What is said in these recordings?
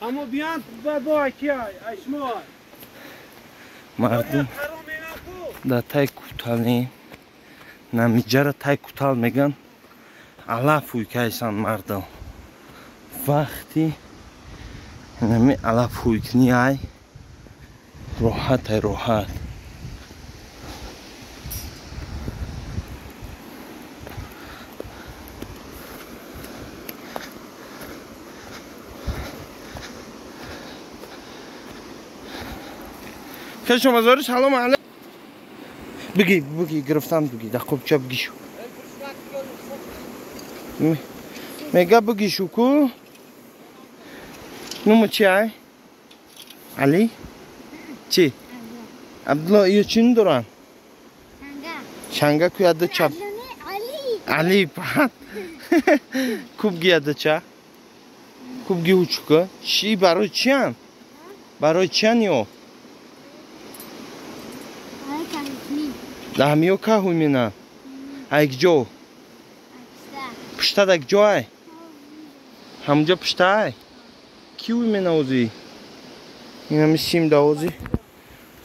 اما بیان با کی اشما مردم در تای کوتالی نمیجه را تای کوتال میگن علف ویکایسان مردم وقتی نمی علف ویکنی ای راحت ای راحت که شما زاری سلام علیکم بگی گرفتم بگی در خوب چه بگی شو میگه بگی شو کو نومو چی ای؟ علی؟ چی؟ عبدالله ایو چی ندارن؟ شنگه که یاده چه؟ علی پهد کوب گیاده چه؟ کوب گیو چکه؟ چی برای چی هم؟ برای چی هم یو؟ ده همیو که هوی مینه؟ ایک جو؟ پشته ده ایک جو ای؟ همونجا پشته ای؟ کی هوی مینه اوزی؟ این همی سیم ده اوزی؟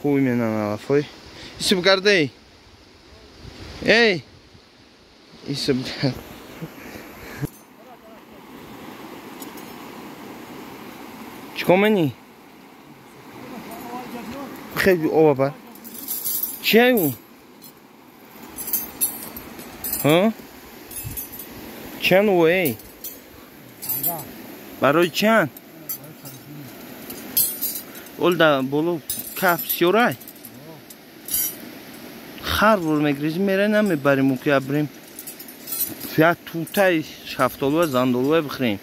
هوی مینه نلفای ایسی بگرده ای؟ ای ایسی بگرده چکا منی؟ خیلی اوه بر چی های اون؟ ها؟ چند اوه ای؟ برای چند؟ اول ده بولو کف سیورای؟ خر بور میگریزیم میره نمیبریم او که بریم فیات توتای شفتالوه زندالوه بخریم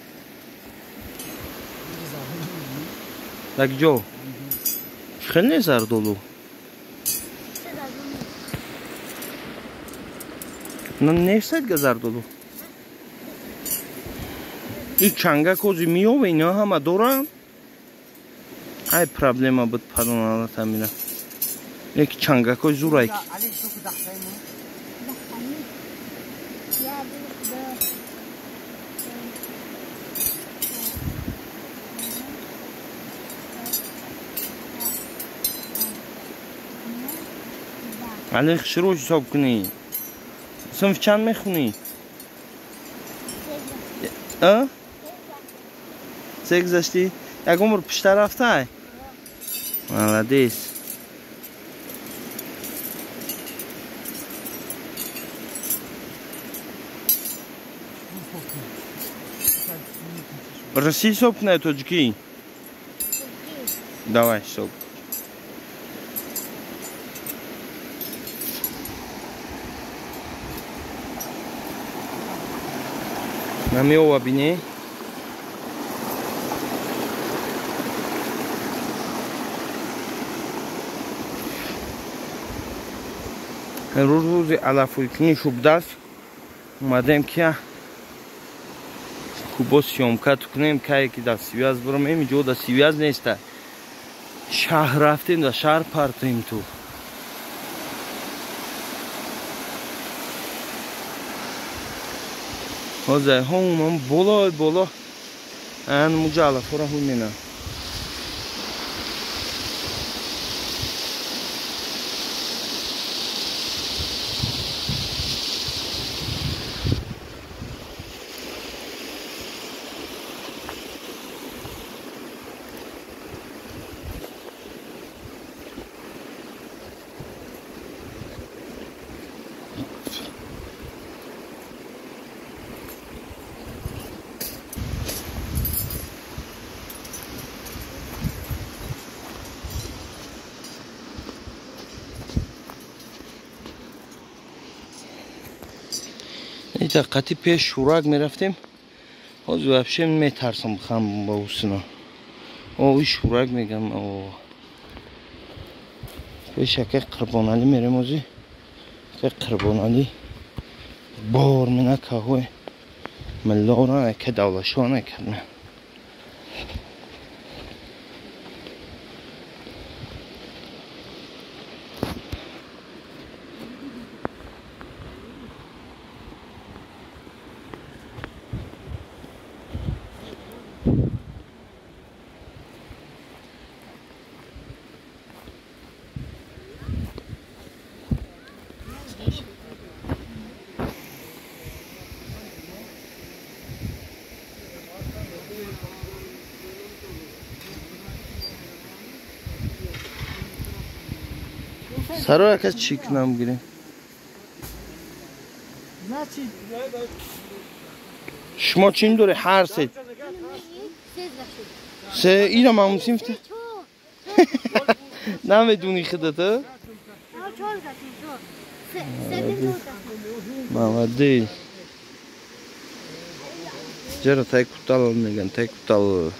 یک جو خیلی زردالو نه نیستد که زردالو این چنگه کوزی میو و اینا همه دارن ای پرابلم بود پرونالا تمیره یک چنگه کوز زورایی علی شروع حساب کنی صنف چند میخونی؟ سه گذشتی؟ یک عمر پشتر رفته؟ ملدیس رسی صبح نه توجکی؟ давай صبح نمیو بینی؟ روز علفوی کنی شب دست اومدیم که خوبا سیامکت کنیم که یکی در سیویاز برم اینجا در سیویاز نیسته شهر رفتیم در شهر پرتیم تو حاضر هم بالا این موجه علفو را همینه اینجا قطعی پیش شورک میرفتیم حاضر وفشه میترسم بخم با اوسنا اوی شورک میگم پیش که قربانالی میریم اوزی که قربانالی بار منه که هوی ملارانه که دولشانه کرنه سرور که چی کنم گیریم Значит, شما چیم دوره هر سه سه اینا ما موسیم فته نمیدونی خودتو محمد دی جرا تای کتال میگن تای کتال